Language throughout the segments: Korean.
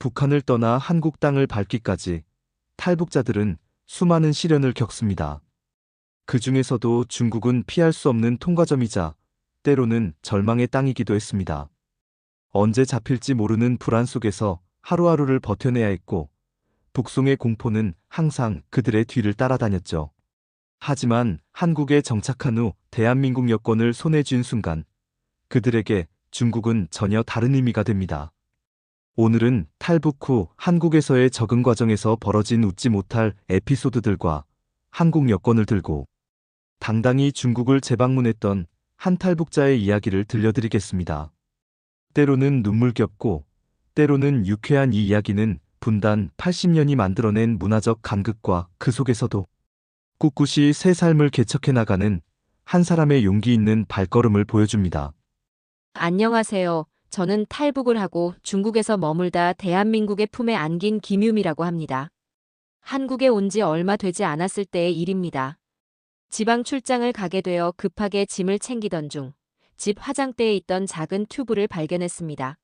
북한을 떠나 한국 땅을 밟기까지 탈북자들은 수많은 시련을 겪습니다. 그 중에서도 중국은 피할 수 없는 통과점이자 때로는 절망의 땅이기도 했습니다. 언제 잡힐지 모르는 불안 속에서 하루하루를 버텨내야 했고, 북송의 공포는 항상 그들의 뒤를 따라다녔죠. 하지만 한국에 정착한 후 대한민국 여권을 손에 쥔 순간, 그들에게 중국은 전혀 다른 의미가 됩니다. 오늘은 탈북 후 한국에서의 적응 과정에서 벌어진 웃지 못할 에피소드들과 한국 여권을 들고 당당히 중국을 재방문했던 한 탈북자의 이야기를 들려드리겠습니다. 때로는 눈물겹고 때로는 유쾌한 이 이야기는 분단 80년이 만들어낸 문화적 간극과 그 속에서도 꿋꿋이 새 삶을 개척해 나가는 한 사람의 용기 있는 발걸음을 보여줍니다. 안녕하세요. 저는 탈북을 하고 중국에서 머물다 대한민국의 품에 안긴 김유미라고 합니다. 한국에 온 지 얼마 되지 않았을 때의 일입니다. 지방 출장을 가게 되어 급하게 짐을 챙기던 중 집 화장대에 있던 작은 튜브를 발견했습니다.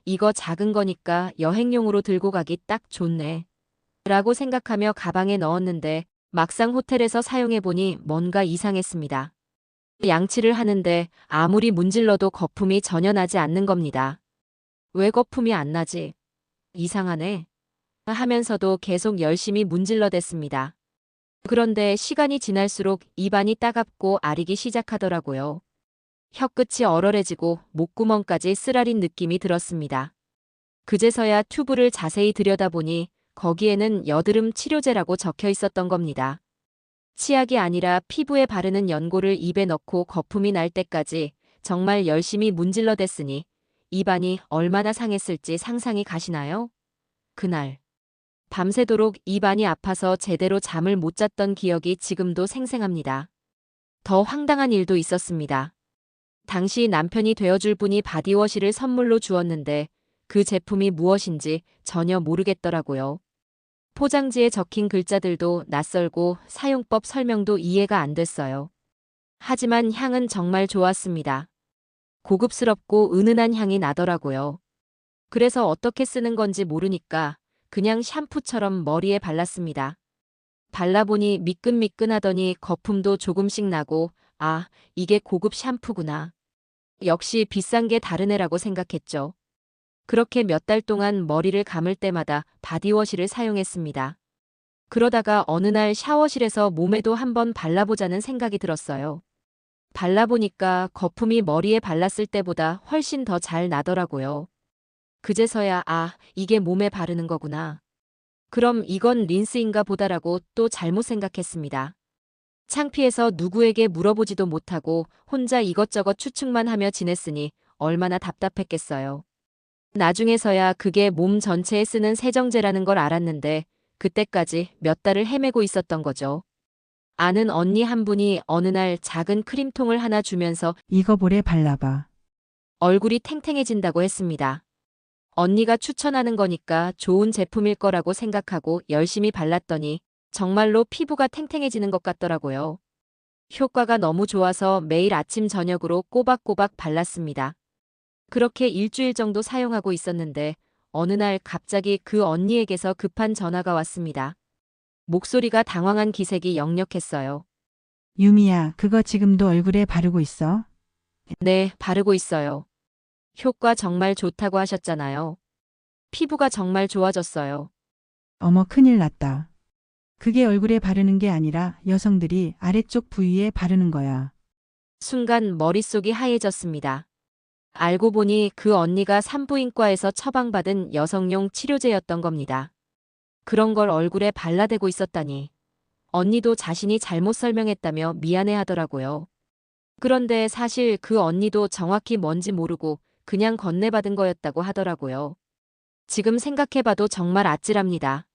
이거 작은 거니까 여행용으로 들고 가기 딱 좋네. 라고 생각하며 가방에 넣었는데 막상 호텔에서 사용해보니 뭔가 이상했습니다. 양치를 하는데 아무리 문질러도 거품이 전혀 나지 않는 겁니다. 왜 거품이 안 나지? 이상하네. 하면서도 계속 열심히 문질러댔습니다. 그런데 시간이 지날수록 입안이 따갑고 아리기 시작하더라고요. 혀끝이 얼얼해지고 목구멍까지 쓰라린 느낌이 들었습니다. 그제서야 튜브를 자세히 들여다보니 거기에는 여드름 치료제라고 적혀 있었던 겁니다. 치약이 아니라 피부에 바르는 연고를 입에 넣고 거품이 날 때까지 정말 열심히 문질러댔으니 입안이 얼마나 상했을지 상상이 가시나요? 그날 밤새도록 입안이 아파서 제대로 잠을 못 잤던 기억이 지금도 생생합니다. 더 황당한 일도 있었습니다. 당시 남편이 되어줄 분이 바디워시를 선물로 주었는데 그 제품이 무엇인지 전혀 모르겠더라고요. 포장지에 적힌 글자들도 낯설고 사용법 설명도 이해가 안 됐어요. 하지만 향은 정말 좋았습니다. 고급스럽고 은은한 향이 나더라고요. 그래서 어떻게 쓰는 건지 모르니까 그냥 샴푸처럼 머리에 발랐습니다. 발라보니 미끈미끈하더니 거품도 조금씩 나고 이게 고급 샴푸구나. 역시 비싼 게 다르네라고 생각했죠. 그렇게 몇 달 동안 머리를 감을 때마다 바디워시를 사용했습니다. 그러다가 어느 날 샤워실에서 몸에도 한번 발라보자는 생각이 들었어요. 발라보니까 거품이 머리에 발랐을 때보다 훨씬 더 잘 나더라고요. 그제서야 이게 몸에 바르는 거구나. 그럼 이건 린스인가 보다라고 또 잘못 생각했습니다. 창피해서 누구에게 물어보지도 못하고 혼자 이것저것 추측만 하며 지냈으니 얼마나 답답했겠어요. 나중에서야 그게 몸 전체에 쓰는 세정제라는 걸 알았는데 그때까지 몇 달을 헤매고 있었던 거죠. 아는 언니 한 분이 어느 날 작은 크림통을 하나 주면서 이거 볼에 발라봐. 얼굴이 탱탱해진다고 했습니다. 언니가 추천하는 거니까 좋은 제품일 거라고 생각하고 열심히 발랐더니 정말로 피부가 탱탱해지는 것 같더라고요. 효과가 너무 좋아서 매일 아침 저녁으로 꼬박꼬박 발랐습니다. 그렇게 일주일 정도 사용하고 있었는데 어느 날 갑자기 그 언니에게서 급한 전화가 왔습니다. 목소리가 당황한 기색이 역력했어요. 유미야, 그거 지금도 얼굴에 바르고 있어? 네, 바르고 있어요. 효과 정말 좋다고 하셨잖아요. 피부가 정말 좋아졌어요. 어머, 큰일 났다. 그게 얼굴에 바르는 게 아니라 여성들이 아래쪽 부위에 바르는 거야. 순간 머릿속이 하얘졌습니다. 알고 보니 그 언니가 산부인과에서 처방받은 여성용 치료제였던 겁니다. 그런 걸 얼굴에 발라대고 있었다니. 언니도 자신이 잘못 설명했다며 미안해하더라고요. 그런데 사실 그 언니도 정확히 뭔지 모르고 그냥 건네받은 거였다고 하더라고요. 지금 생각해봐도 정말 아찔합니다.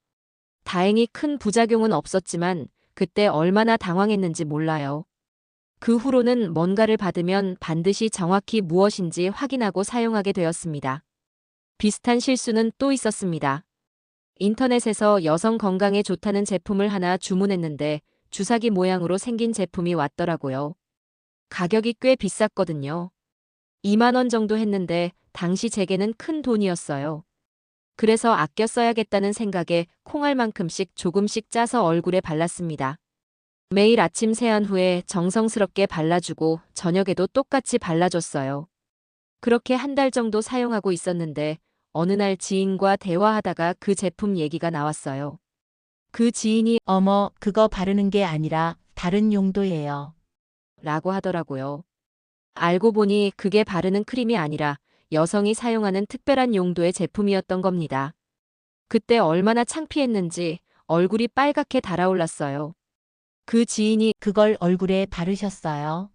다행히 큰 부작용은 없었지만 그때 얼마나 당황했는지 몰라요. 그 후로는 뭔가를 받으면 반드시 정확히 무엇인지 확인하고 사용하게 되었습니다. 비슷한 실수는 또 있었습니다. 인터넷에서 여성 건강에 좋다는 제품을 하나 주문했는데 주사기 모양으로 생긴 제품이 왔더라고요. 가격이 꽤 비쌌거든요. 2만 원 정도 했는데 당시 제게는 큰 돈이었어요. 그래서 아껴 써야겠다는 생각에 콩알만큼씩 조금씩 짜서 얼굴에 발랐습니다. 매일 아침 세안 후에 정성스럽게 발라주고 저녁에도 똑같이 발라줬어요. 그렇게 한 달 정도 사용하고 있었는데 어느 날 지인과 대화하다가 그 제품 얘기가 나왔어요. 그 지인이 어머, 그거 바르는 게 아니라 다른 용도예요. 라고 하더라고요. 알고 보니 그게 바르는 크림이 아니라 여성이 사용하는 특별한 용도의 제품이었던 겁니다. 그때 얼마나 창피했는지 얼굴이 빨갛게 달아올랐어요. 그 지인이 그걸 얼굴에 바르셨어요?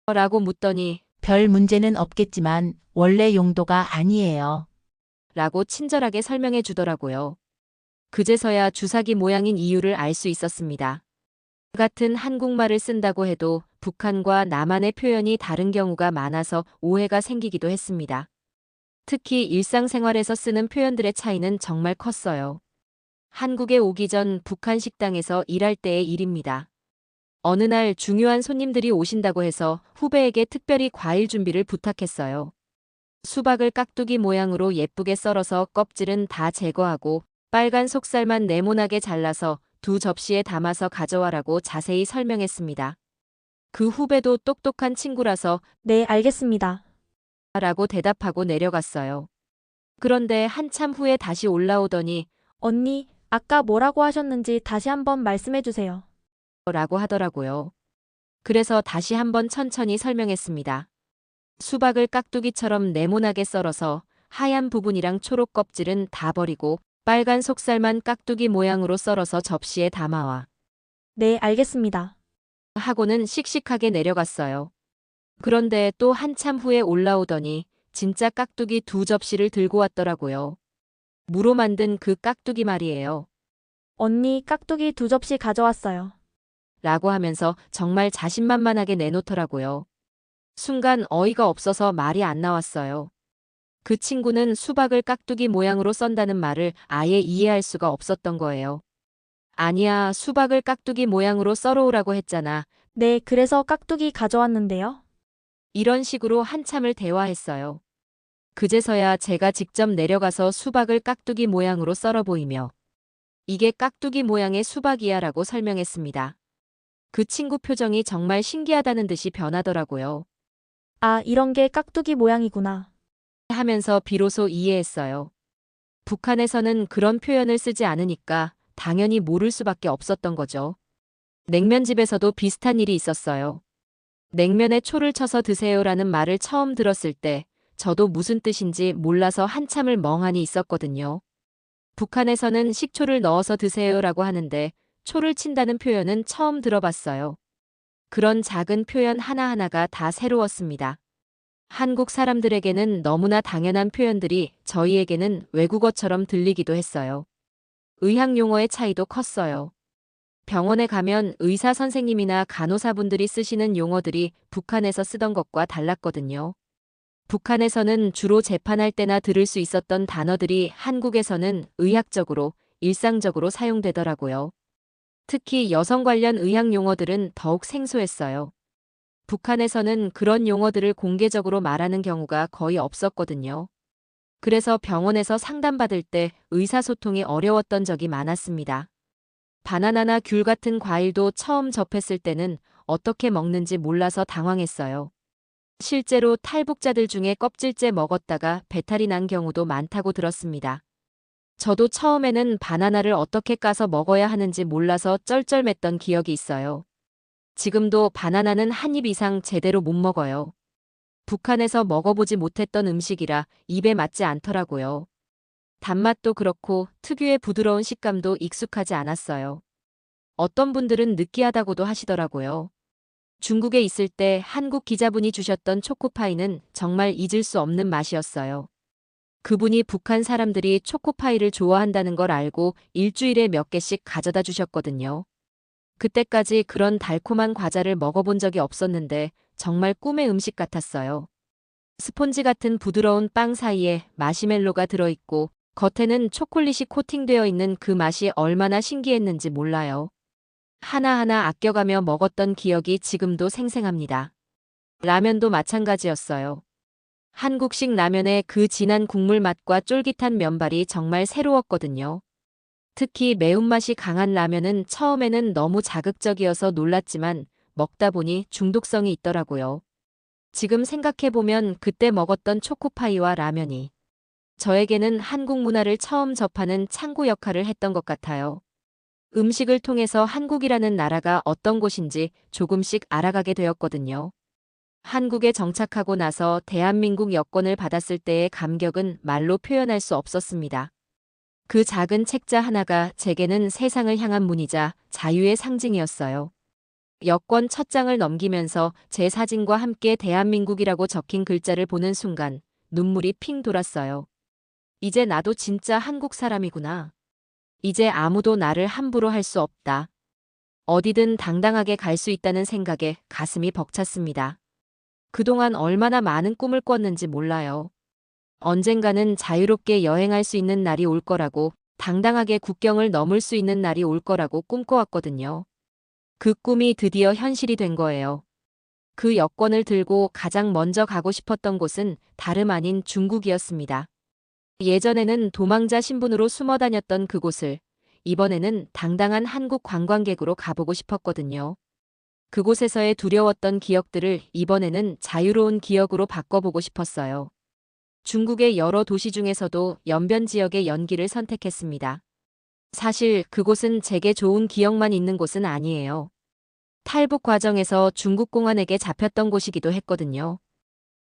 라고 묻더니 별 문제는 없겠지만 원래 용도가 아니에요. 라고 친절하게 설명해 주더라고요. 그제서야 주사기 모양인 이유를 알 수 있었습니다. 같은 한국말을 쓴다고 해도 북한과 남한의 표현이 다른 경우가 많아서 오해가 생기기도 했습니다. 특히 일상생활에서 쓰는 표현들의 차이는 정말 컸어요. 한국에 오기 전 북한 식당에서 일할 때의 일입니다. 어느 날 중요한 손님들이 오신다고 해서 후배에게 특별히 과일 준비를 부탁했어요. 수박을 깍두기 모양으로 예쁘게 썰어서 껍질은 다 제거하고 빨간 속살만 네모나게 잘라서 2접시에 담아서 가져와라고 자세히 설명했습니다. 그 후배도 똑똑한 친구라서 네, 알겠습니다. 라고 대답하고 내려갔어요. 그런데 한참 후에 다시 올라오더니 언니, 아까 뭐라고 하셨는지 다시 한번 말씀해 주세요. 라고 하더라고요. 그래서 다시 한번 천천히 설명했습니다. 수박을 깍두기처럼 네모나게 썰어서 하얀 부분이랑 초록 껍질은 다 버리고 빨간 속살만 깍두기 모양으로 썰어서 접시에 담아와. 네, 알겠습니다. 하고는 씩씩하게 내려갔어요. 그런데 또 한참 후에 올라오더니 진짜 깍두기 2접시를 들고 왔더라고요. 무로 만든 그 깍두기 말이에요. 언니, 깍두기 2접시 가져왔어요. 라고 하면서 정말 자신만만하게 내놓더라고요. 순간 어이가 없어서 말이 안 나왔어요. 그 친구는 수박을 깍두기 모양으로 썬다는 말을 아예 이해할 수가 없었던 거예요. 아니야, 수박을 깍두기 모양으로 썰어오라고 했잖아. 네, 그래서 깍두기 가져왔는데요. 이런 식으로 한참을 대화했어요. 그제서야 제가 직접 내려가서 수박을 깍두기 모양으로 썰어 보이며 이게 깍두기 모양의 수박이야 라고 설명했습니다. 그 친구 표정이 정말 신기하다는 듯이 변하더라고요. 아, 이런 게 깍두기 모양이구나. 하면서 비로소 이해했어요. 북한에서는 그런 표현을 쓰지 않으니까 당연히 모를 수밖에 없었던 거죠. 냉면집에서도 비슷한 일이 있었어요. 냉면에 초를 쳐서 드세요라는 말을 처음 들었을 때 저도 무슨 뜻인지 몰라서 한참을 멍하니 있었거든요. 북한에서는 식초를 넣어서 드세요라고 하는데 초를 친다는 표현은 처음 들어봤어요. 그런 작은 표현 하나하나가 다 새로웠습니다. 한국 사람들에게는 너무나 당연한 표현들이 저희에게는 외국어처럼 들리기도 했어요. 의학 용어의 차이도 컸어요. 병원에 가면 의사 선생님이나 간호사분들이 쓰시는 용어들이 북한에서 쓰던 것과 달랐거든요. 북한에서는 주로 재판할 때나 들을 수 있었던 단어들이 한국에서는 의학적으로, 일상적으로 사용되더라고요. 특히 여성 관련 의학 용어들은 더욱 생소했어요. 북한에서는 그런 용어들을 공개적으로 말하는 경우가 거의 없었거든요. 그래서 병원에서 상담받을 때 의사소통이 어려웠던 적이 많았습니다. 바나나나 귤 같은 과일도 처음 접했을 때는 어떻게 먹는지 몰라서 당황했어요. 실제로 탈북자들 중에 껍질째 먹었다가 배탈이 난 경우도 많다고 들었습니다. 저도 처음에는 바나나를 어떻게 까서 먹어야 하는지 몰라서 쩔쩔맸던 기억이 있어요. 지금도 바나나는 한 입 이상 제대로 못 먹어요. 북한에서 먹어보지 못했던 음식이라 입에 맞지 않더라고요. 단맛도 그렇고 특유의 부드러운 식감도 익숙하지 않았어요. 어떤 분들은 느끼하다고도 하시더라고요. 중국에 있을 때 한국 기자분이 주셨던 초코파이는 정말 잊을 수 없는 맛이었어요. 그분이 북한 사람들이 초코파이를 좋아한다는 걸 알고 일주일에 몇 개씩 가져다 주셨거든요. 그때까지 그런 달콤한 과자를 먹어본 적이 없었는데 정말 꿈의 음식 같았어요. 스폰지 같은 부드러운 빵 사이에 마시멜로가 들어있고 겉에는 초콜릿이 코팅되어 있는 그 맛이 얼마나 신기했는지 몰라요. 하나하나 아껴가며 먹었던 기억이 지금도 생생합니다. 라면도 마찬가지였어요. 한국식 라면의 그 진한 국물 맛과 쫄깃한 면발이 정말 새로웠거든요. 특히 매운맛이 강한 라면은 처음에는 너무 자극적이어서 놀랐지만 먹다 보니 중독성이 있더라고요. 지금 생각해보면 그때 먹었던 초코파이와 라면이 저에게는 한국 문화를 처음 접하는 창구 역할을 했던 것 같아요. 음식을 통해서 한국이라는 나라가 어떤 곳인지 조금씩 알아가게 되었거든요. 한국에 정착하고 나서 대한민국 여권을 받았을 때의 감격은 말로 표현할 수 없었습니다. 그 작은 책자 하나가 제게는 세상을 향한 문이자 자유의 상징이었어요. 여권 첫 장을 넘기면서 제 사진과 함께 대한민국이라고 적힌 글자를 보는 순간 눈물이 핑 돌았어요. 이제 나도 진짜 한국 사람이구나. 이제 아무도 나를 함부로 할 수 없다. 어디든 당당하게 갈 수 있다는 생각에 가슴이 벅찼습니다. 그동안 얼마나 많은 꿈을 꿨는지 몰라요. 언젠가는 자유롭게 여행할 수 있는 날이 올 거라고, 당당하게 국경을 넘을 수 있는 날이 올 거라고 꿈꿔왔거든요. 그 꿈이 드디어 현실이 된 거예요. 그 여권을 들고 가장 먼저 가고 싶었던 곳은 다름 아닌 중국이었습니다. 예전에는 도망자 신분으로 숨어 다녔던 그곳을 이번에는 당당한 한국 관광객으로 가보고 싶었거든요. 그곳에서의 두려웠던 기억들을 이번에는 자유로운 기억으로 바꿔보고 싶었어요. 중국의 여러 도시 중에서도 연변 지역의 연기를 선택했습니다. 사실 그곳은 제게 좋은 기억만 있는 곳은 아니에요. 탈북 과정에서 중국 공안에게 잡혔던 곳이기도 했거든요.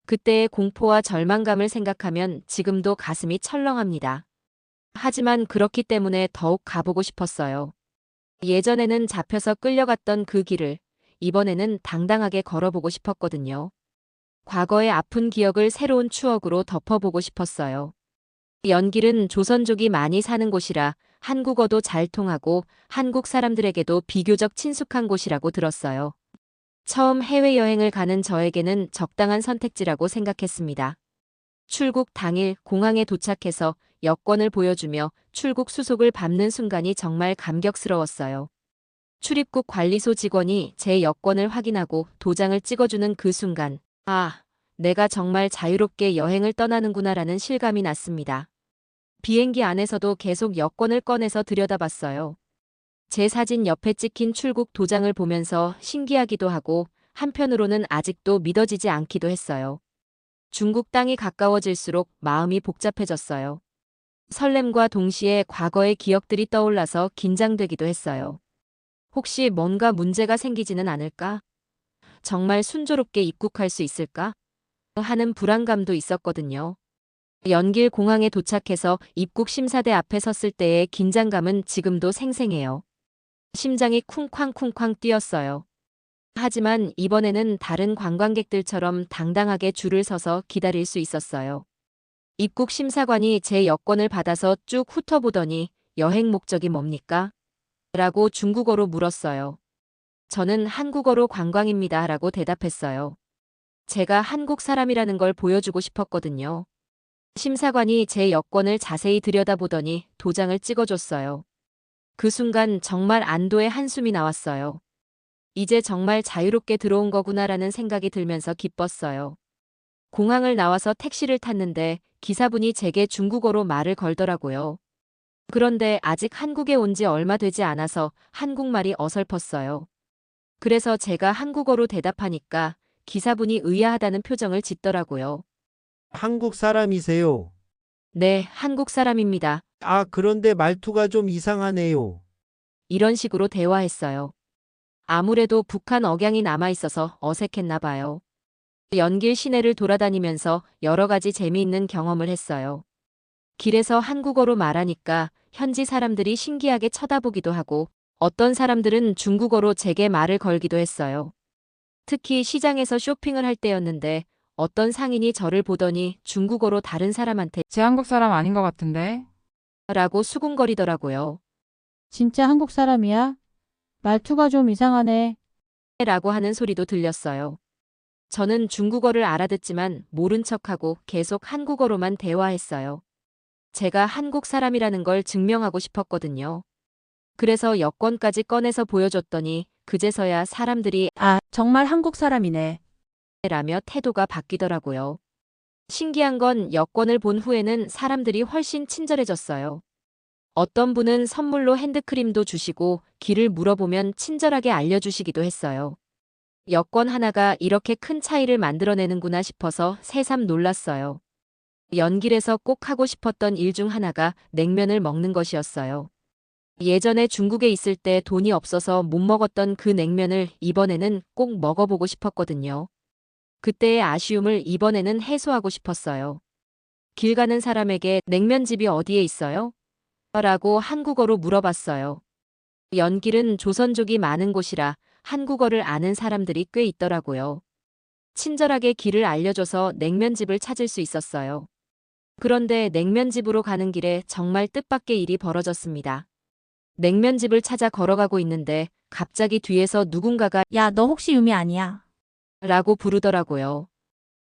그때의 공포와 절망감을 생각하면 지금도 가슴이 철렁합니다. 하지만 그렇기 때문에 더욱 가보고 싶었어요. 예전에는 잡혀서 끌려갔던 그 길을 이번에는 당당하게 걸어보고 싶었거든요. 과거의 아픈 기억을 새로운 추억으로 덮어보고 싶었어요. 연길은 조선족이 많이 사는 곳이라 한국어도 잘 통하고 한국 사람들에게도 비교적 친숙한 곳이라고 들었어요. 처음 해외여행을 가는 저에게는 적당한 선택지라고 생각했습니다. 출국 당일 공항에 도착해서 여권을 보여주며 출국 수속을 밟는 순간이 정말 감격스러웠어요. 출입국 관리소 직원이 제 여권을 확인하고 도장을 찍어주는 그 순간, 아, 내가 정말 자유롭게 여행을 떠나는구나라는 실감이 났습니다. 비행기 안에서도 계속 여권을 꺼내서 들여다봤어요. 제 사진 옆에 찍힌 출국 도장을 보면서 신기하기도 하고 한편으로는 아직도 믿어지지 않기도 했어요. 중국 땅이 가까워질수록 마음이 복잡해졌어요. 설렘과 동시에 과거의 기억들이 떠올라서 긴장되기도 했어요. 혹시 뭔가 문제가 생기지는 않을까? 정말 순조롭게 입국할 수 있을까? 하는 불안감도 있었거든요. 연길 공항에 도착해서 입국 심사대 앞에 섰을 때의 긴장감은 지금도 생생해요. 심장이 쿵쾅쿵쾅 뛰었어요. 하지만 이번에는 다른 관광객들처럼 당당하게 줄을 서서 기다릴 수 있었어요. 입국 심사관이 제 여권을 받아서 쭉 훑어보더니 여행 목적이 뭡니까? 라고 중국어로 물었어요. 저는 한국어로 관광입니다. 라고 대답했어요. 제가 한국 사람이라는 걸 보여주고 싶었거든요. 심사관이 제 여권을 자세히 들여다보더니 도장을 찍어줬어요. 그 순간 정말 안도의 한숨이 나왔어요. 이제 정말 자유롭게 들어온 거구나라는 생각이 들면서 기뻤어요. 공항을 나와서 택시를 탔는데 기사분이 제게 중국어로 말을 걸더라고요. 그런데 아직 한국에 온 지 얼마 되지 않아서 한국말이 어설펐어요. 그래서 제가 한국어로 대답하니까 기사분이 의아하다는 표정을 짓더라고요. 한국 사람이세요? 네, 한국 사람입니다. 아, 그런데 말투가 좀 이상하네요. 이런 식으로 대화했어요. 아무래도 북한 억양이 남아있어서 어색했나 봐요. 연길 시내를 돌아다니면서 여러 가지 재미있는 경험을 했어요. 길에서 한국어로 말하니까 현지 사람들이 신기하게 쳐다보기도 하고 어떤 사람들은 중국어로 제게 말을 걸기도 했어요. 특히 시장에서 쇼핑을 할 때였는데 어떤 상인이 저를 보더니 중국어로 다른 사람한테 제 한국 사람 아닌 것 같은데? 라고 수군거리더라고요. 진짜 한국 사람이야? 말투가 좀 이상하네. 라고 하는 소리도 들렸어요. 저는 중국어를 알아듣지만 모른 척하고 계속 한국어로만 대화했어요. 제가 한국 사람이라는 걸 증명하고 싶었거든요. 그래서 여권까지 꺼내서 보여줬더니 그제서야 사람들이 아, 정말 한국 사람이네. 라며 태도가 바뀌더라고요. 신기한 건 여권을 본 후에는 사람들이 훨씬 친절해졌어요. 어떤 분은 선물로 핸드크림도 주시고 길을 물어보면 친절하게 알려주시기도 했어요. 여권 하나가 이렇게 큰 차이를 만들어내는구나 싶어서 새삼 놀랐어요. 연길에서 꼭 하고 싶었던 일 중 하나가 냉면을 먹는 것이었어요. 예전에 중국에 있을 때 돈이 없어서 못 먹었던 그 냉면을 이번에는 꼭 먹어보고 싶었거든요. 그때의 아쉬움을 이번에는 해소하고 싶었어요. 길 가는 사람에게 냉면집이 어디에 있어요? 라고 한국어로 물어봤어요. 연길은 조선족이 많은 곳이라 한국어를 아는 사람들이 꽤 있더라고요. 친절하게 길을 알려줘서 냉면집을 찾을 수 있었어요. 그런데 냉면집으로 가는 길에 정말 뜻밖의 일이 벌어졌습니다. 냉면집을 찾아 걸어가고 있는데 갑자기 뒤에서 누군가가 야, 너 혹시 유미 아니야? 라고 부르더라고요.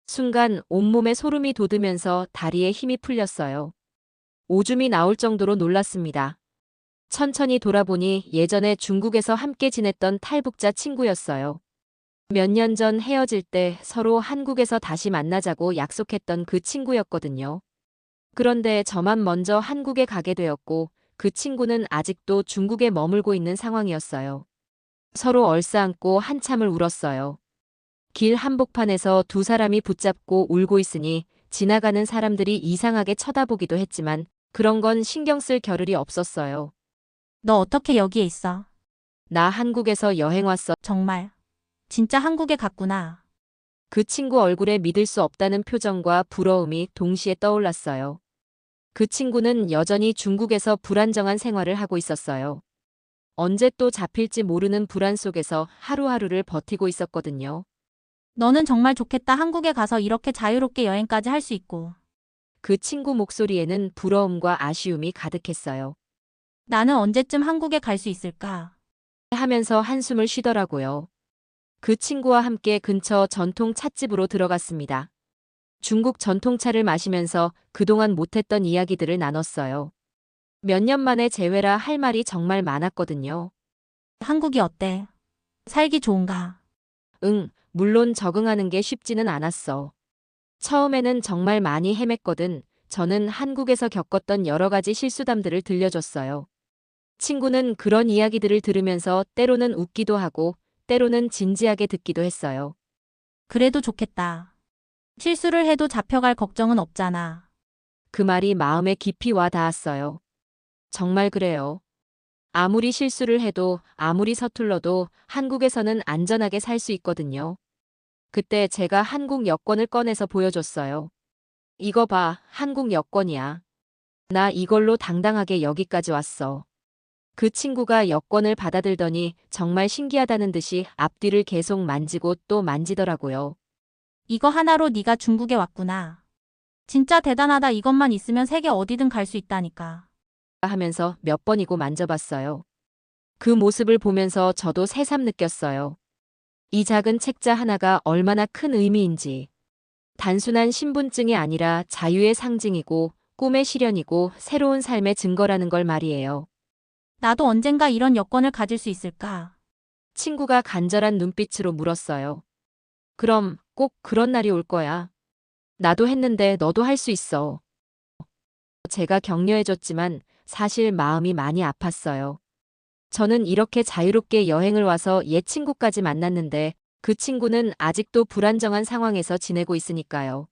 순간 온몸에 소름이 돋으면서 다리에 힘이 풀렸어요. 오줌이 나올 정도로 놀랐습니다. 천천히 돌아보니 예전에 중국에서 함께 지냈던 탈북자 친구였어요. 몇 년 전 헤어질 때 서로 한국에서 다시 만나자고 약속했던 그 친구였거든요. 그런데 저만 먼저 한국에 가게 되었고 그 친구는 아직도 중국에 머물고 있는 상황이었어요. 서로 얼싸안고 한참을 울었어요. 길 한복판에서 두 사람이 붙잡고 울고 있으니 지나가는 사람들이 이상하게 쳐다보기도 했지만 그런 건 신경 쓸 겨를이 없었어요. 너 어떻게 여기에 있어? 나 한국에서 여행 왔어. 정말. 진짜 한국에 갔구나. 그 친구 얼굴에 믿을 수 없다는 표정과 부러움이 동시에 떠올랐어요. 그 친구는 여전히 중국에서 불안정한 생활을 하고 있었어요. 언제 또 잡힐지 모르는 불안 속에서 하루하루를 버티고 있었거든요. 너는 정말 좋겠다. 한국에 가서 이렇게 자유롭게 여행까지 할 수 있고. 그 친구 목소리에는 부러움과 아쉬움이 가득했어요. 나는 언제쯤 한국에 갈 수 있을까? 하면서 한숨을 쉬더라고요. 그 친구와 함께 근처 전통 찻집으로 들어갔습니다. 중국 전통차를 마시면서 그동안 못했던 이야기들을 나눴어요. 몇 년 만에 재회라 할 말이 정말 많았거든요. 한국이 어때? 살기 좋은가? 응, 물론 적응하는 게 쉽지는 않았어. 처음에는 정말 많이 헤맸거든. 저는 한국에서 겪었던 여러 가지 실수담들을 들려줬어요. 친구는 그런 이야기들을 들으면서 때로는 웃기도 하고 때로는 진지하게 듣기도 했어요. 그래도 좋겠다. 실수를 해도 잡혀갈 걱정은 없잖아. 그 말이 마음에 깊이 와 닿았어요. 정말 그래요. 아무리 실수를 해도 아무리 서툴러도 한국에서는 안전하게 살 수 있거든요. 그때 제가 한국 여권을 꺼내서 보여줬어요. 이거 봐, 한국 여권이야. 나 이걸로 당당하게 여기까지 왔어. 그 친구가 여권을 받아들더니 정말 신기하다는 듯이 앞뒤를 계속 만지고 또 만지더라고요. 이거 하나로 네가 중국에 왔구나. 진짜 대단하다. 이것만 있으면 세계 어디든 갈 수 있다니까. 하면서 몇 번이고 만져봤어요. 그 모습을 보면서 저도 새삼 느꼈어요. 이 작은 책자 하나가 얼마나 큰 의미인지. 단순한 신분증이 아니라 자유의 상징이고 꿈의 실현이고 새로운 삶의 증거라는 걸 말이에요. 나도 언젠가 이런 여권을 가질 수 있을까? 친구가 간절한 눈빛으로 물었어요. 그럼 꼭 그런 날이 올 거야. 나도 했는데 너도 할 수 있어. 제가 격려해줬지만 사실 마음이 많이 아팠어요. 저는 이렇게 자유롭게 여행을 와서 옛 친구까지 만났는데 그 친구는 아직도 불안정한 상황에서 지내고 있으니까요.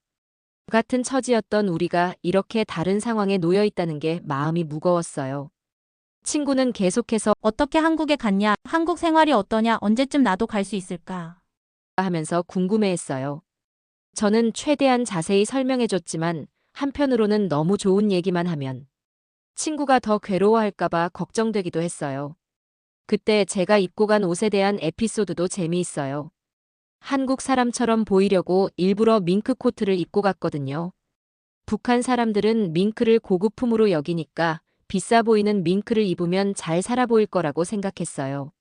같은 처지였던 우리가 이렇게 다른 상황에 놓여 있다는 게 마음이 무거웠어요. 친구는 계속해서 어떻게 한국에 갔냐? 한국 생활이 어떠냐? 언제쯤 나도 갈 수 있을까? 하면서 궁금해했어요. 저는 최대한 자세히 설명해줬지만 한편으로는 너무 좋은 얘기만 하면 친구가 더 괴로워할까봐 걱정되기도 했어요. 그때 제가 입고 간 옷에 대한 에피소드도 재미있어요. 한국 사람처럼 보이려고 일부러 밍크 코트를 입고 갔거든요. 북한 사람들은 밍크를 고급품으로 여기니까 비싸 보이는 밍크를 입으면 잘 살아 보일 거라고 생각했어요.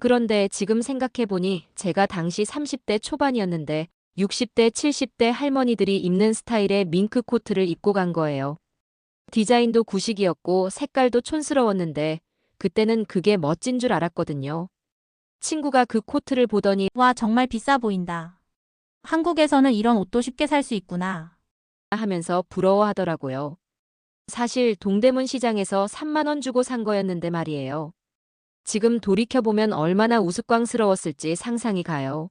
그런데 지금 생각해보니 제가 당시 30대 초반이었는데 60대, 70대 할머니들이 입는 스타일의 밍크 코트를 입고 간 거예요. 디자인도 구식이었고 색깔도 촌스러웠는데 그때는 그게 멋진 줄 알았거든요. 친구가 그 코트를 보더니 와, 정말 비싸 보인다. 한국에서는 이런 옷도 쉽게 살 수 있구나. 하면서 부러워하더라고요. 사실 동대문 시장에서 3만 원 주고 산 거였는데 말이에요. 지금 돌이켜보면 얼마나 우스꽝스러웠을지 상상이 가요.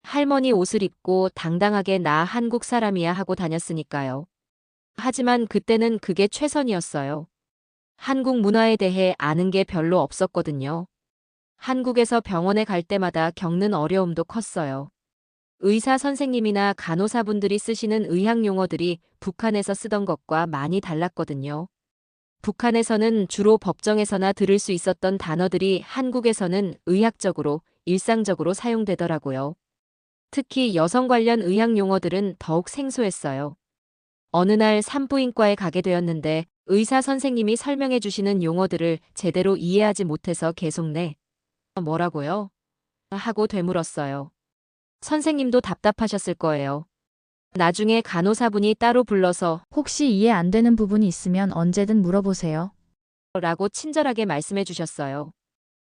할머니 옷을 입고 당당하게 나 한국 사람이야 하고 다녔으니까요. 하지만 그때는 그게 최선이었어요. 한국 문화에 대해 아는 게 별로 없었거든요. 한국에서 병원에 갈 때마다 겪는 어려움도 컸어요. 의사 선생님이나 간호사분들이 쓰시는 의학 용어들이 북한에서 쓰던 것과 많이 달랐거든요. 북한에서는 주로 법정에서나 들을 수 있었던 단어들이 한국에서는 의학적으로, 일상적으로 사용되더라고요. 특히 여성 관련 의학 용어들은 더욱 생소했어요. 어느 날 산부인과에 가게 되었는데 의사 선생님이 설명해 주시는 용어들을 제대로 이해하지 못해서 계속 뭐라고요? 하고 되물었어요. 선생님도 답답하셨을 거예요. 나중에 간호사분이 따로 불러서 혹시 이해 안 되는 부분이 있으면 언제든 물어보세요. 라고 친절하게 말씀해 주셨어요.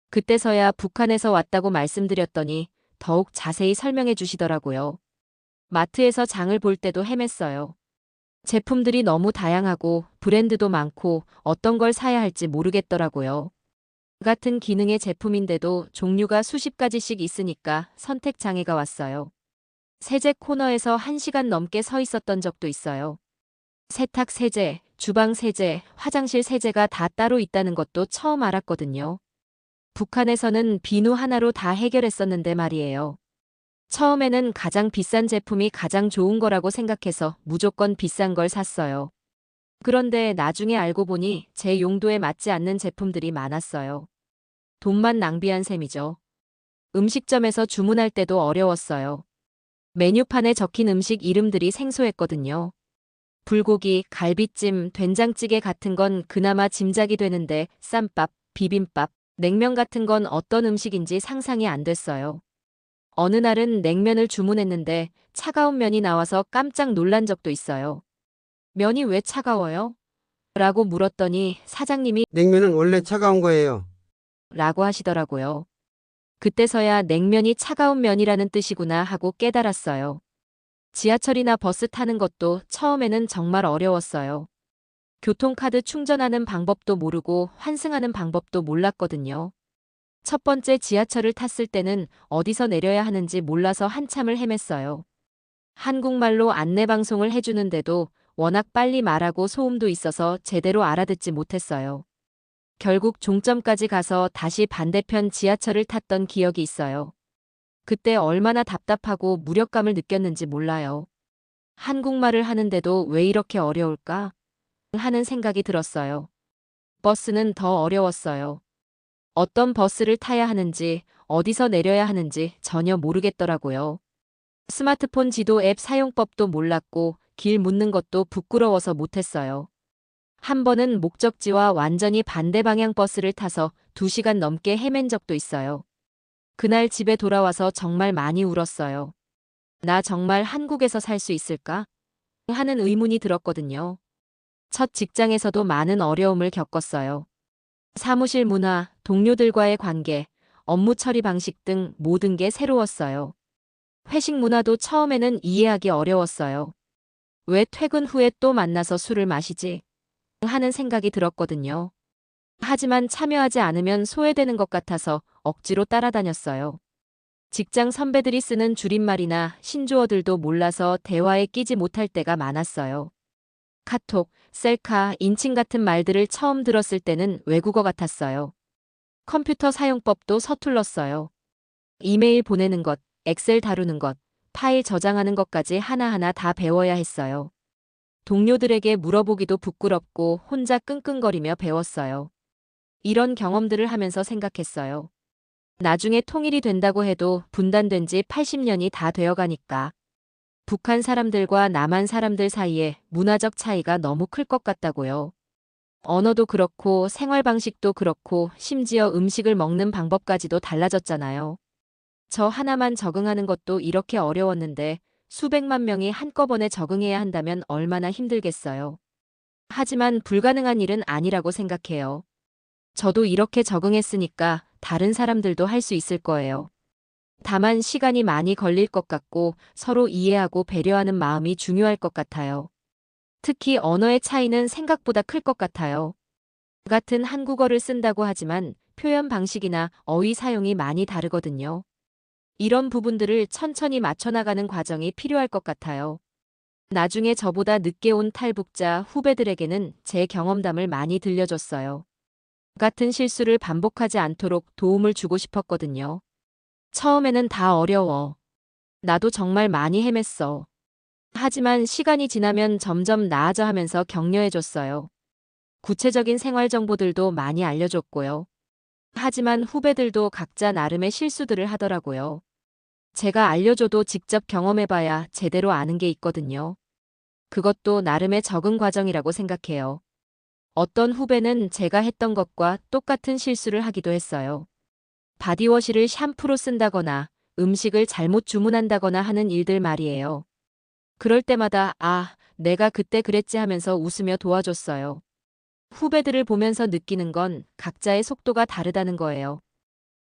그때서야 북한에서 왔다고 말씀드렸더니 더욱 자세히 설명해 주시더라고요. 마트에서 장을 볼 때도 헤맸어요. 제품들이 너무 다양하고 브랜드도 많고 어떤 걸 사야 할지 모르겠더라고요. 같은 기능의 제품인데도 종류가 수십 가지씩 있으니까 선택 장애가 왔어요. 세제 코너에서 1시간 넘게 서 있었던 적도 있어요. 세탁 세제, 주방 세제, 화장실 세제가 다 따로 있다는 것도 처음 알았거든요. 북한에서는 비누 하나로 다 해결했었는데 말이에요. 처음에는 가장 비싼 제품이 가장 좋은 거라고 생각해서 무조건 비싼 걸 샀어요. 그런데 나중에 알고 보니 제 용도에 맞지 않는 제품들이 많았어요. 돈만 낭비한 셈이죠. 음식점에서 주문할 때도 어려웠어요. 메뉴판에 적힌 음식 이름들이 생소했거든요. 불고기, 갈비찜, 된장찌개 같은 건 그나마 짐작이 되는데 쌈밥, 비빔밥, 냉면 같은 건 어떤 음식인지 상상이 안 됐어요. 어느 날은 냉면을 주문했는데 차가운 면이 나와서 깜짝 놀란 적도 있어요. 면이 왜 차가워요? 라고 물었더니 사장님이 냉면은 원래 차가운 거예요. 라고 하시더라고요. 그때서야 냉면이 차가운 면이라는 뜻이구나 하고 깨달았어요. 지하철이나 버스 타는 것도 처음에는 정말 어려웠어요. 교통카드 충전하는 방법도 모르고 환승하는 방법도 몰랐거든요. 첫 번째 지하철을 탔을 때는 어디서 내려야 하는지 몰라서 한참을 헤맸어요. 한국말로 안내방송을 해주는데도 워낙 빨리 말하고 소음도 있어서 제대로 알아듣지 못했어요. 결국 종점까지 가서 다시 반대편 지하철을 탔던 기억이 있어요. 그때 얼마나 답답하고 무력감을 느꼈는지 몰라요. 한국말을 하는데도 왜 이렇게 어려울까? 하는 생각이 들었어요. 버스는 더 어려웠어요. 어떤 버스를 타야 하는지, 어디서 내려야 하는지 전혀 모르겠더라고요. 스마트폰 지도 앱 사용법도 몰랐고 길 묻는 것도 부끄러워서 못했어요. 한 번은 목적지와 완전히 반대 방향 버스를 타서 2시간 넘게 헤맨 적도 있어요. 그날 집에 돌아와서 정말 많이 울었어요. 나 정말 한국에서 살 수 있을까? 하는 의문이 들었거든요. 첫 직장에서도 많은 어려움을 겪었어요. 사무실 문화, 동료들과의 관계, 업무 처리 방식 등 모든 게 새로웠어요. 회식 문화도 처음에는 이해하기 어려웠어요. 왜 퇴근 후에 또 만나서 술을 마시지? 하는 생각이 들었거든요. 하지만 참여하지 않으면 소외되는 것 같아서 억지로 따라다녔어요. 직장 선배들이 쓰는 줄임말이나 신조어들도 몰라서 대화에 끼지 못할 때가 많았어요. 카톡, 셀카, 인칭 같은 말들을 처음 들었을 때는 외국어 같았어요. 컴퓨터 사용법도 서툴렀어요. 이메일 보내는 것, 엑셀 다루는 것, 파일 저장하는 것까지 하나하나 다 배워야 했어요. 동료들에게 물어보기도 부끄럽고 혼자 끙끙거리며 배웠어요. 이런 경험들을 하면서 생각했어요. 나중에 통일이 된다고 해도 분단된 지 80년이 다 되어가니까 북한 사람들과 남한 사람들 사이에 문화적 차이가 너무 클 것 같다고요. 언어도 그렇고 생활 방식도 그렇고 심지어 음식을 먹는 방법까지도 달라졌잖아요. 저 하나만 적응하는 것도 이렇게 어려웠는데 수백만 명이 한꺼번에 적응해야 한다면 얼마나 힘들겠어요. 하지만 불가능한 일은 아니라고 생각해요. 저도 이렇게 적응했으니까 다른 사람들도 할 수 있을 거예요. 다만 시간이 많이 걸릴 것 같고 서로 이해하고 배려하는 마음이 중요할 것 같아요. 특히 언어의 차이는 생각보다 클 것 같아요. 같은 한국어를 쓴다고 하지만 표현 방식이나 어휘 사용이 많이 다르거든요. 이런 부분들을 천천히 맞춰나가는 과정이 필요할 것 같아요. 나중에 저보다 늦게 온 탈북자 후배들에게는 제 경험담을 많이 들려줬어요. 같은 실수를 반복하지 않도록 도움을 주고 싶었거든요. 처음에는 다 어려워. 나도 정말 많이 헤맸어. 하지만 시간이 지나면 점점 나아져 하면서 격려해줬어요. 구체적인 생활 정보들도 많이 알려줬고요. 하지만 후배들도 각자 나름의 실수들을 하더라고요. 제가 알려줘도 직접 경험해봐야 제대로 아는 게 있거든요. 그것도 나름의 적응 과정이라고 생각해요. 어떤 후배는 제가 했던 것과 똑같은 실수를 하기도 했어요. 바디워시를 샴푸로 쓴다거나 음식을 잘못 주문한다거나 하는 일들 말이에요. 그럴 때마다 내가 그때 그랬지 하면서 웃으며 도와줬어요. 후배들을 보면서 느끼는 건 각자의 속도가 다르다는 거예요.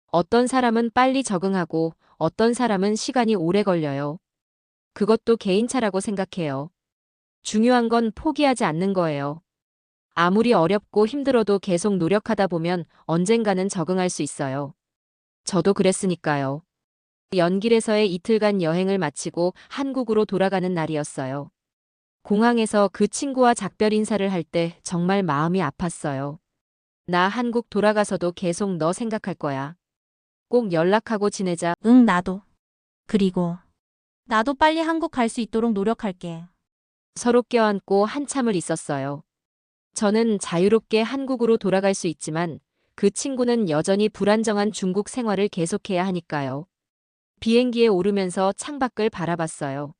어떤 사람은 빨리 적응하고 어떤 사람은 시간이 오래 걸려요. 그것도 개인차라고 생각해요. 중요한 건 포기하지 않는 거예요. 아무리 어렵고 힘들어도 계속 노력하다 보면 언젠가는 적응할 수 있어요. 저도 그랬으니까요. 연길에서의 이틀간 여행을 마치고 한국으로 돌아가는 날이었어요. 공항에서 그 친구와 작별 인사를 할 때 정말 마음이 아팠어요. 나 한국 돌아가서도 계속 너 생각할 거야. 꼭 연락하고 지내자. 응, 나도. 그리고 나도 빨리 한국 갈 수 있도록 노력할게. 서로 껴안고 한참을 있었어요. 저는 자유롭게 한국으로 돌아갈 수 있지만 그 친구는 여전히 불안정한 중국 생활을 계속해야 하니까요. 비행기에 오르면서 창밖을 바라봤어요.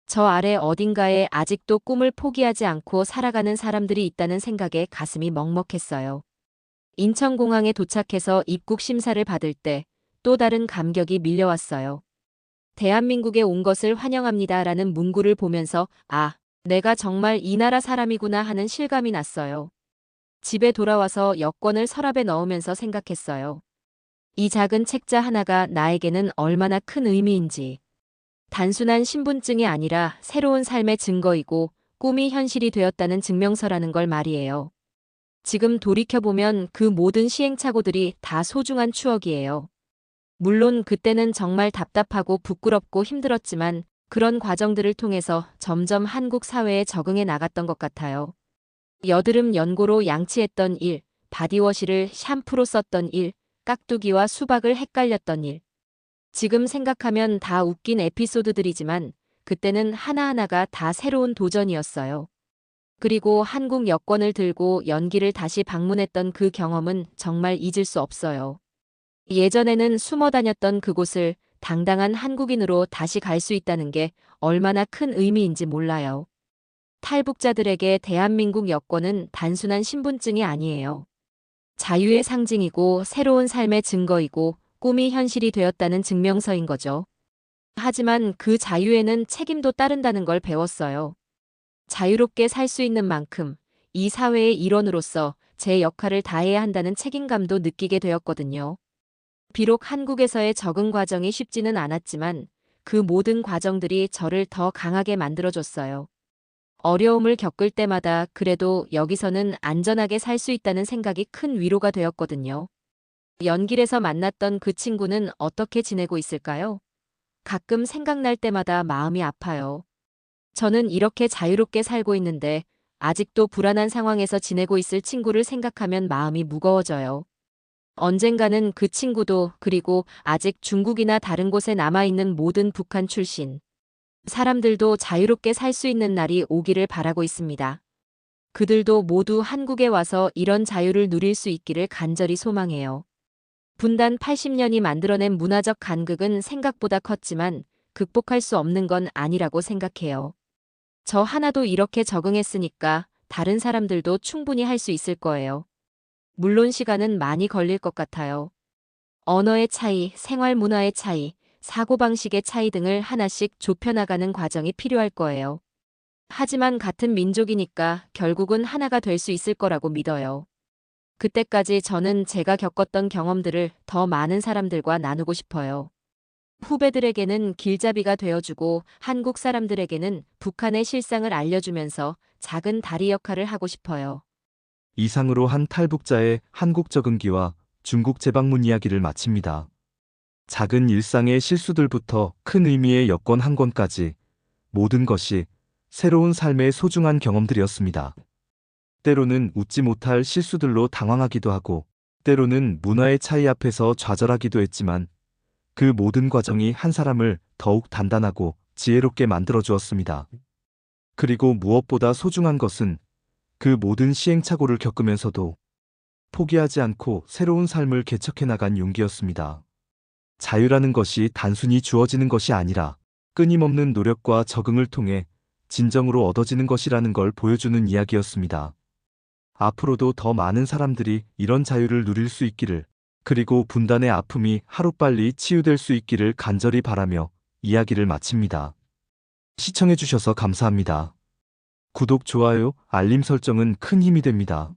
저 아래 어딘가에 아직도 꿈을 포기하지 않고 살아가는 사람들이 있다는 생각에 가슴이 먹먹했어요. 인천공항에 도착해서 입국 심사를 받을 때 또 다른 감격이 밀려왔어요. 대한민국에 온 것을 환영합니다라는 문구를 보면서 내가 정말 이 나라 사람이구나 하는 실감이 났어요. 집에 돌아와서 여권을 서랍에 넣으면서 생각했어요. 이 작은 책자 하나가 나에게는 얼마나 큰 의미인지. 단순한 신분증이 아니라 새로운 삶의 증거이고 꿈이 현실이 되었다는 증명서라는 걸 말이에요. 지금 돌이켜보면 그 모든 시행착오들이 다 소중한 추억이에요. 물론 그때는 정말 답답하고 부끄럽고 힘들었지만 그런 과정들을 통해서 점점 한국 사회에 적응해 나갔던 것 같아요. 여드름 연고로 양치했던 일, 바디워시를 샴푸로 썼던 일, 깍두기와 수박을 헷갈렸던 일. 지금 생각하면 다 웃긴 에피소드들이지만 그때는 하나하나가 다 새로운 도전이었어요. 그리고 한국 여권을 들고 연기를 다시 방문했던 그 경험은 정말 잊을 수 없어요. 예전에는 숨어 다녔던 그곳을 당당한 한국인으로 다시 갈 수 있다는 게 얼마나 큰 의미인지 몰라요. 탈북자들에게 대한민국 여권은 단순한 신분증이 아니에요. 자유의 상징이고 새로운 삶의 증거이고 꿈이 현실이 되었다는 증명서인 거죠. 하지만 그 자유에는 책임도 따른다는 걸 배웠어요. 자유롭게 살 수 있는 만큼 이 사회의 일원으로서 제 역할을 다해야 한다는 책임감도 느끼게 되었거든요. 비록 한국에서의 적응 과정이 쉽지는 않았지만 그 모든 과정들이 저를 더 강하게 만들어줬어요. 어려움을 겪을 때마다 그래도 여기서는 안전하게 살 수 있다는 생각이 큰 위로가 되었거든요. 연길에서 만났던 그 친구는 어떻게 지내고 있을까요? 가끔 생각날 때마다 마음이 아파요. 저는 이렇게 자유롭게 살고 있는데 아직도 불안한 상황에서 지내고 있을 친구를 생각하면 마음이 무거워져요. 언젠가는 그 친구도 그리고 아직 중국이나 다른 곳에 남아있는 모든 북한 출신 사람들도 자유롭게 살 수 있는 날이 오기를 바라고 있습니다. 그들도 모두 한국에 와서 이런 자유를 누릴 수 있기를 간절히 소망해요. 분단 80년이 만들어낸 문화적 간극은 생각보다 컸지만 극복할 수 없는 건 아니라고 생각해요. 저 하나도 이렇게 적응했으니까 다른 사람들도 충분히 할 수 있을 거예요. 물론 시간은 많이 걸릴 것 같아요. 언어의 차이, 생활 문화의 차이, 사고방식의 차이 등을 하나씩 좁혀나가는 과정이 필요할 거예요. 하지만 같은 민족이니까 결국은 하나가 될 수 있을 거라고 믿어요. 그때까지 저는 제가 겪었던 경험들을 더 많은 사람들과 나누고 싶어요. 후배들에게는 길잡이가 되어주고 한국 사람들에게는 북한의 실상을 알려주면서 작은 다리 역할을 하고 싶어요. 이상으로 한 탈북자의 한국 적응기와 중국 재방문 이야기를 마칩니다. 작은 일상의 실수들부터 큰 의미의 여권 한 권까지 모든 것이 새로운 삶의 소중한 경험들이었습니다. 때로는 웃지 못할 실수들로 당황하기도 하고, 때로는 문화의 차이 앞에서 좌절하기도 했지만, 그 모든 과정이 한 사람을 더욱 단단하고 지혜롭게 만들어 주었습니다. 그리고 무엇보다 소중한 것은 그 모든 시행착오를 겪으면서도 포기하지 않고 새로운 삶을 개척해 나간 용기였습니다. 자유라는 것이 단순히 주어지는 것이 아니라 끊임없는 노력과 적응을 통해 진정으로 얻어지는 것이라는 걸 보여주는 이야기였습니다. 앞으로도 더 많은 사람들이 이런 자유를 누릴 수 있기를, 그리고 분단의 아픔이 하루빨리 치유될 수 있기를 간절히 바라며 이야기를 마칩니다. 시청해주셔서 감사합니다. 구독, 좋아요, 알림 설정은 큰 힘이 됩니다.